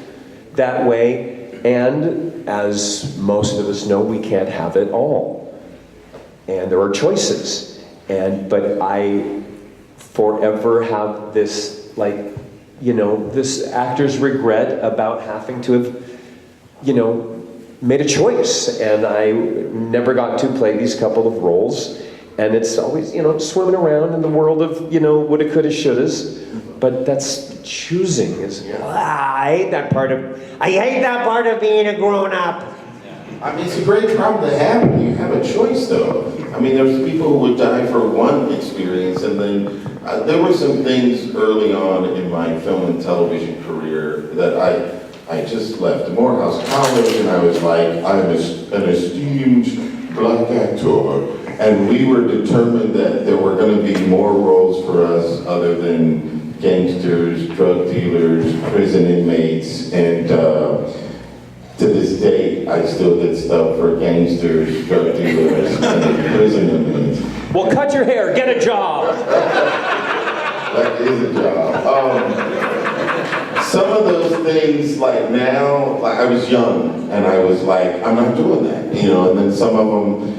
[SPEAKER 3] that way, and as most of us know, we can't have it all. And there are choices, but I forever have this, this actor's regret about having to have, made a choice, and I never got to play these couple of roles, and it's always, swimming around in the world of, woulda, coulda, shouldas, but that's choosing. I hate that part of being a grown-up.
[SPEAKER 6] I mean, it's a great problem to have when you have a choice, though. I mean, there's people who would die for one experience, and then there were some things early on in my film and television career that I just left Morehouse College, and I was like, I'm an esteemed black actor, and we were determined that there were going to be more roles for us other than gangsters, drug dealers, prison inmates, and to this day, I still get stuff for gangsters, drug dealers, and prison inmates.
[SPEAKER 3] Well, cut your hair, get a job.
[SPEAKER 6] That is a job. Some of those things, like now, like I was young, and I was like, I'm not doing that, and then some of them,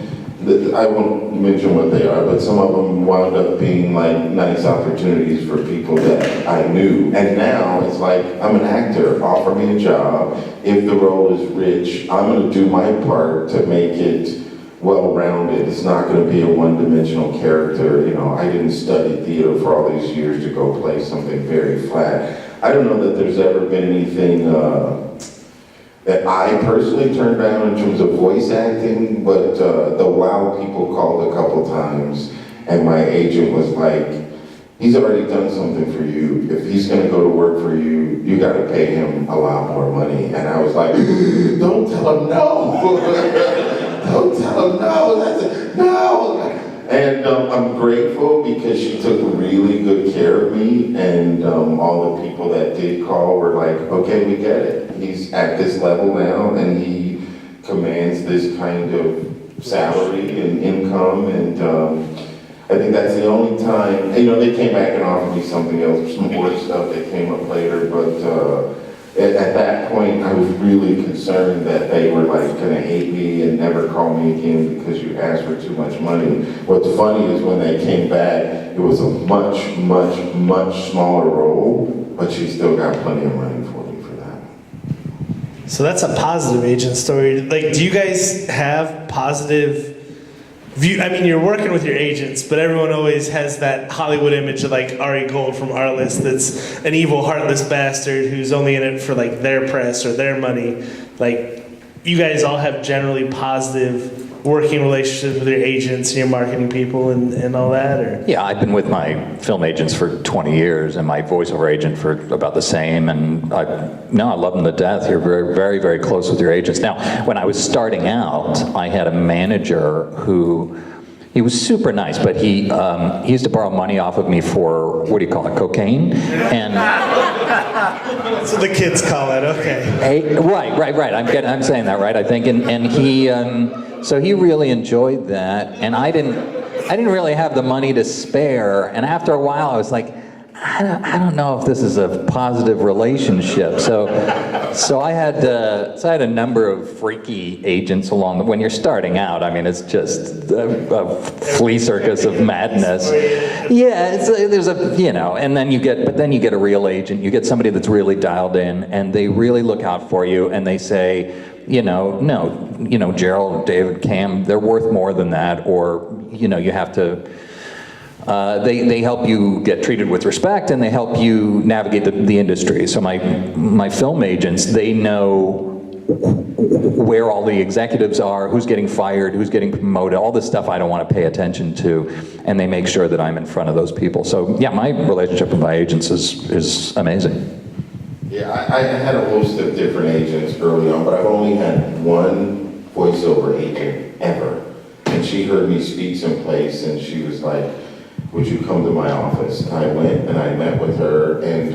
[SPEAKER 6] I won't mention what they are, but some of them wound up being like nice opportunities for people that I knew. And now it's like, I'm an actor, offer me a job. If the role is rich, I'm gonna do my part to make it well-rounded. It's not gonna be a one-dimensional character. I didn't study theater for all these years to go play something very flat. I don't know that there's ever been anything that I personally turned down in terms of voice acting, but the WOW people called a couple times, and my agent was like, he's already done something for you. If he's gonna go to work for you, you gotta pay him a lot more money. And I was like, don't tell him no. Don't tell him no, no. And I'm grateful because she took really good care of me, and all the people that did call were like, okay, we get it. He's at this level now, and he commands this kind of salary and income, and I think that's the only time, you know, they came back and offered me something else, some more stuff that came up later, but at that point, I was really concerned that they were like gonna hate me and never call me again because you asked for too much money. What's funny is when they came back, it was a much, much, much smaller role, but she still got plenty of money for me for that.
[SPEAKER 2] So that's a positive agent story. Like, do you guys have positive view? I mean, you're working with your agents, but everyone always has that Hollywood image of like Ari Gold from Our List that's an evil, heartless bastard who's only in it for like their press or their money. Like, you guys all have generally positive working relationships with your agents and your marketing people and all that, or?
[SPEAKER 1] Yeah, I've been with my film agents for 20 years and my voiceover agent for about the same, and I love them to death. You're very, very, very close with your agents. Now, when I was starting out, I had a manager who, he was super nice, but he used to borrow money off of me for, what do you call it, cocaine? And
[SPEAKER 2] That's what the kids call it, okay.
[SPEAKER 1] right. I'm saying that right, I think. And he, so he really enjoyed that, and I didn't really have the money to spare. And after a while, I was like, I don't know if this is a positive relationship. So I had a number of freaky agents along the, when you're starting out. I mean, it's just a flea circus of madness. Yeah, there's a, you know, and then you get a real agent. You get somebody that's really dialed in, and they really look out for you, and they say, you know, no, you know, Gerald, David, Cam, they're worth more than that, or, you know, you have to. They help you get treated with respect, and they help you navigate the industry. So my film agents, they know where all the executives are, who's getting fired, who's getting promoted, all this stuff I don't want to pay attention to, and they make sure that I'm in front of those people. So yeah, my relationship with my agents is amazing.
[SPEAKER 6] Yeah, I had a host of different agents early on, but I've only had one voiceover agent ever. And she heard me speak someplace, and she was like, would you come to my office? And I went and I met with her, and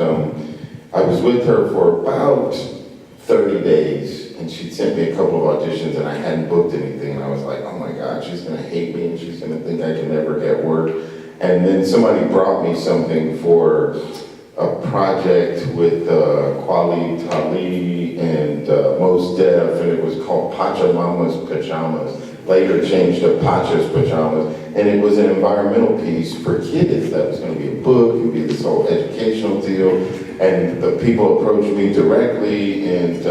[SPEAKER 6] I was with her for about 30 days, and she'd sent me a couple of auditions, and I hadn't booked anything, and I was like, oh my God, she's gonna hate me, and she's gonna think I can never get work. And then somebody brought me something for a project with Kweli Tali and Mos Def, and it was called Pachamama's Pajamas. Later changed to Pacha's Pajamas, and it was an environmental piece for kids. That was going to be a book, it would be this whole educational deal, and the people approached me directly, and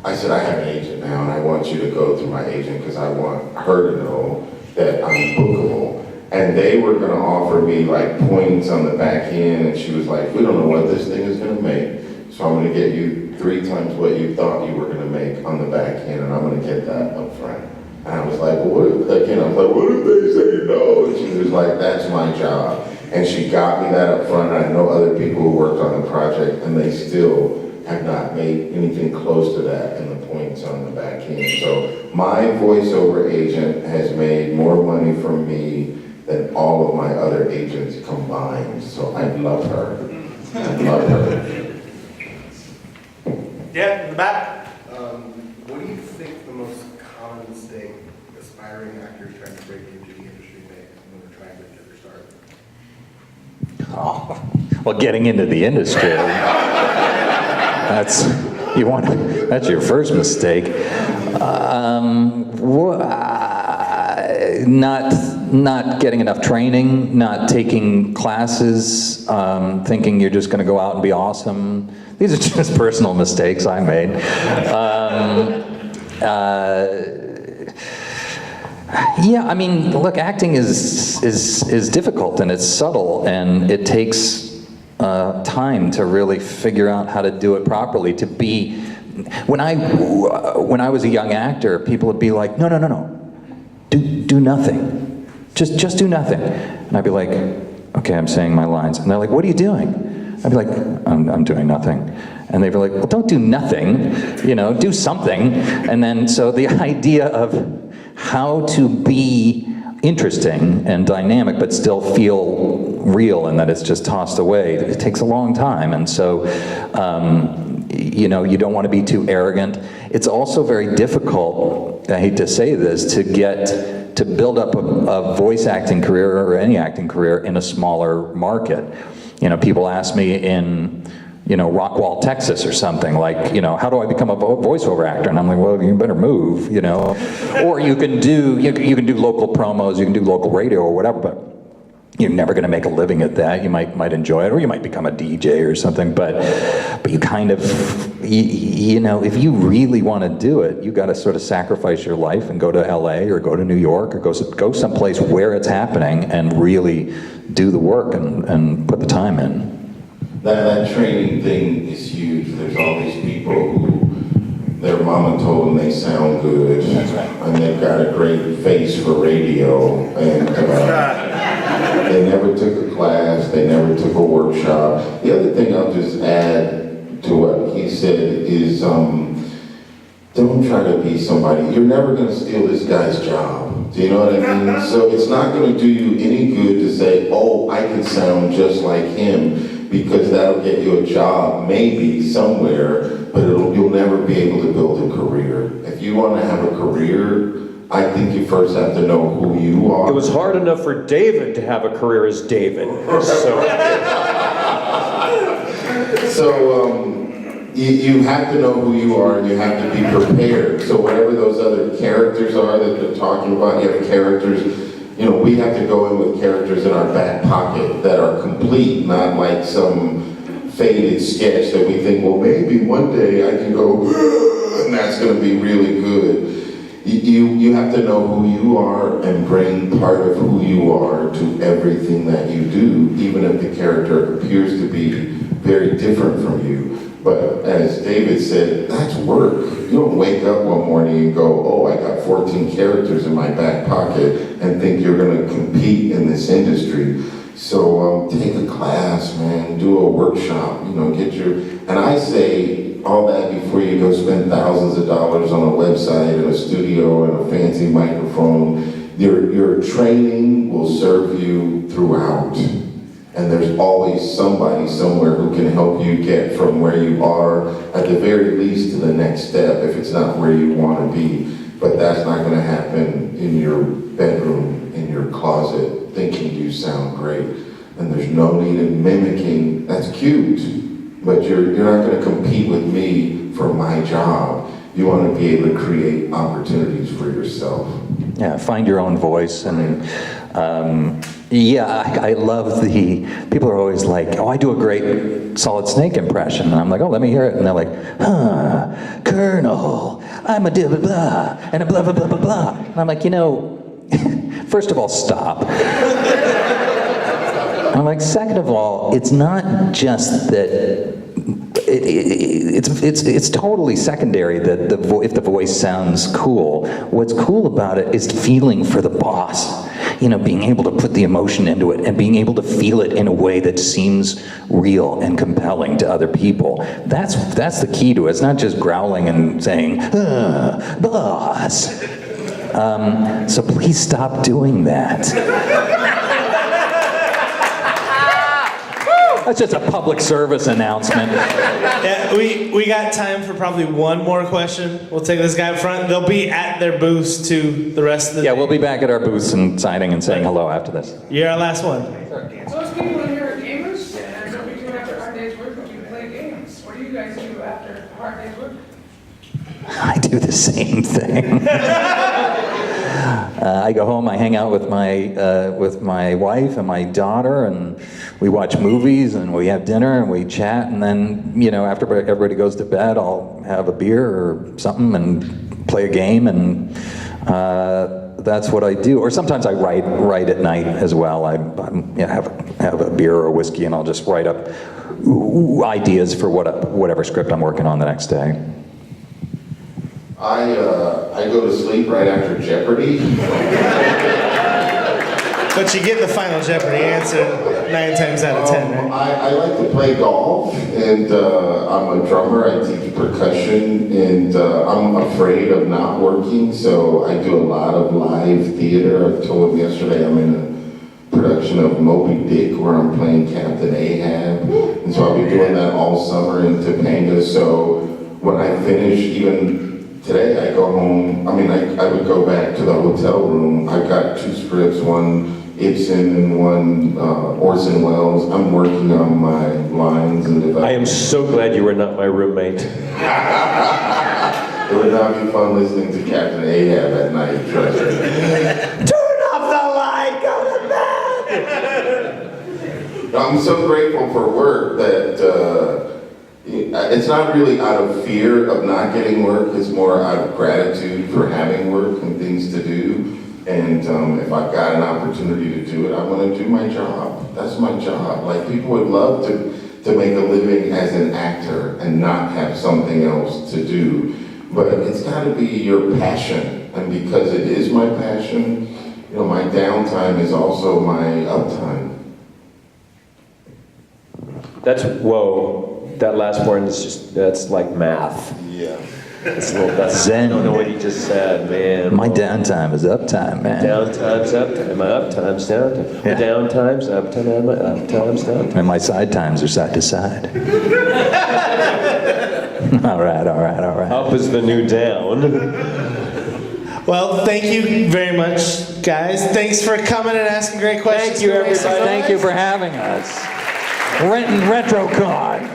[SPEAKER 6] I said, I have an agent now, and I want you to go through my agent because I want her to know that I'm bookable. And they were going to offer me like points on the back end, and she was like, we don't know what this thing is going to make, so I'm going to get you 3 times what you thought you were going to make on the back end, and I'm going to get that up front. And I was like, well, what if they say no? And she was like, that's my job. And she got me that up front. I know other people who worked on the project, and they still have not made anything close to that in the points on the back end. So my voiceover agent has made more money from me than all of my other agents combined. So I love her. I love her.
[SPEAKER 2] Yeah, in the back.
[SPEAKER 9] What do you think the most common mistake aspiring actors trying to break into the industry make when they're trying to get their start?
[SPEAKER 1] Oh, well, getting into the industry, that's your first mistake. Not getting enough training, not taking classes, thinking you're just going to go out and be awesome. These are just personal mistakes I made. Yeah, I mean, look, acting is difficult, and it's subtle, and it takes time to really figure out how to do it properly. To be, when I was a young actor, people would be like, no, do nothing, just do nothing, and I'd be like, okay, I'm saying my lines. And they're like, what are you doing? I'd be like, I'm doing nothing. And they'd be like, well, don't do nothing, do something. And then, so the idea of how to be interesting and dynamic, but still feel real, and that it's just tossed away, it takes a long time. And so, you don't want to be too arrogant. It's also very difficult, I hate to say this, to build up a voice acting career or any acting career in a smaller market. People ask me in, Rockwall, Texas or something, like, how do I become a voiceover actor? And I'm like, well, you better move, Or you can do local promos, you can do local radio or whatever, but you're never going to make a living at that. You might enjoy it, or you might become a DJ or something, but you kind of, if you really want to do it, you got to sort of sacrifice your life and go to LA or go to New York or go someplace where it's happening and really do the work and put the time in.
[SPEAKER 6] That training thing is huge. There's all these people who their mama told them they sound good, and they've got a great face for radio, and they never took a class, they never took a workshop. The other thing I'll just add to what he said is, don't try to be somebody. You're never going to steal this guy's job. Do you know what I mean? So it's not going to do you any good to say, oh, I can sound just like him, because that'll get you a job maybe somewhere, but you'll never be able to build a career. If you want to have a career, I think you first have to know who you are.
[SPEAKER 3] It was hard enough for David to have a career as David.
[SPEAKER 6] So you have to know who you are, and you have to be prepared. So whatever those other characters are that they're talking about, you have characters, we have to go in with characters in our back pocket that are complete, not like some faded sketch that we think, well, maybe one day I can go, and that's going to be really good. You have to know who you are and bring part of who you are to everything that you do, even if the character appears to be very different from you. But as David said, that's work. You don't wake up one morning and go, oh, I got 14 characters in my back pocket, and think you're going to compete in this industry. So take a class, man, do a workshop, and I say all that before you go spend thousands of dollars on a website and a studio and a fancy microphone. Your training will serve you throughout. And there's always somebody somewhere who can help you get from where you are, at the very least, to the next step, if it's not where you want to be. But that's not going to happen in your bedroom, in your closet, thinking you sound great. And there's no need in mimicking. That's cute, but you're not going to compete with me for my job. You want to be able to create opportunities for yourself.
[SPEAKER 1] Yeah, find your own voice. And I love people are always like, oh, I do a great Solid Snake impression. And I'm like, oh, let me hear it. And they're like, Colonel, I'm a blah, blah, blah, and a blah, blah, blah, blah, blah. And I'm like, first of all, stop. I'm like, second of all, it's not just that, it's totally secondary that if the voice sounds cool. What's cool about it is feeling for the boss. Being able to put the emotion into it and being able to feel it in a way that seems real and compelling to other people. That's the key to it. It's not just growling and saying, boss. So please stop doing that. That's just a public service announcement.
[SPEAKER 2] Yeah, we got time for probably one more question. We'll take this guy up front. They'll be at their booths too the rest of the day.
[SPEAKER 1] We'll be back at our booths and signing and saying hello after this.
[SPEAKER 2] You're our last one.
[SPEAKER 10] Most people in here are gamers, and what we do after a hard day's work is we play games. What do you guys do after a hard day's work?
[SPEAKER 1] I do the same thing. I go home, I hang out with my wife and my daughter, and we watch movies, and we have dinner, and we chat, and then, after everybody goes to bed, I'll have a beer or something and play a game, and that's what I do. Or sometimes I write at night as well. I have a beer or a whiskey, and I'll just write up ideas for whatever script I'm working on the next day.
[SPEAKER 6] I go to sleep right after Jeopardy.
[SPEAKER 2] But you get the Final Jeopardy answer 9 times out of 10, right?
[SPEAKER 6] I like to play golf, and I'm a drummer. I teach percussion, and I'm afraid of not working, so I do a lot of live theater. I told him yesterday I'm in a production of Moby Dick where I'm playing Captain Ahab, and so I'll be doing that all summer in Topanga. So when I finish, even today, I go home. I mean, I would go back to the hotel room. I've got 2 scripts, one Ibsen and one Orson Welles. I'm working on my lines and if
[SPEAKER 3] I am so glad you were not my roommate.
[SPEAKER 6] It would not be fun listening to Captain Ahab at night, trust me.
[SPEAKER 3] Turn off the light, go to bed!
[SPEAKER 6] I'm so grateful for work that it's not really out of fear of not getting work, it's more out of gratitude for having work and things to do. And if I've got an opportunity to do it, I want to do my job. That's my job. Like, people would love to make a living as an actor and not have something else to do. But it's got to be your passion. And because it is my passion, you know, my downtime is also my uptime.
[SPEAKER 3] That's, whoa, that last one is just, that's like math.
[SPEAKER 6] Yeah.
[SPEAKER 3] That's a little, that's,
[SPEAKER 1] Zen.
[SPEAKER 3] I don't know what he just said, man.
[SPEAKER 1] My downtime is uptime, man.
[SPEAKER 3] Downtime's uptime, my uptime's downtime.
[SPEAKER 1] Yeah.
[SPEAKER 3] My downtime's uptime, my uptime's downtime.
[SPEAKER 1] And my side times are side to side. All right.
[SPEAKER 3] Up is the new down.
[SPEAKER 2] Well, thank you very much, guys. Thanks for coming and asking great questions.
[SPEAKER 3] Thank you, everybody.
[SPEAKER 1] Thank you for having us. Renton RetroCon.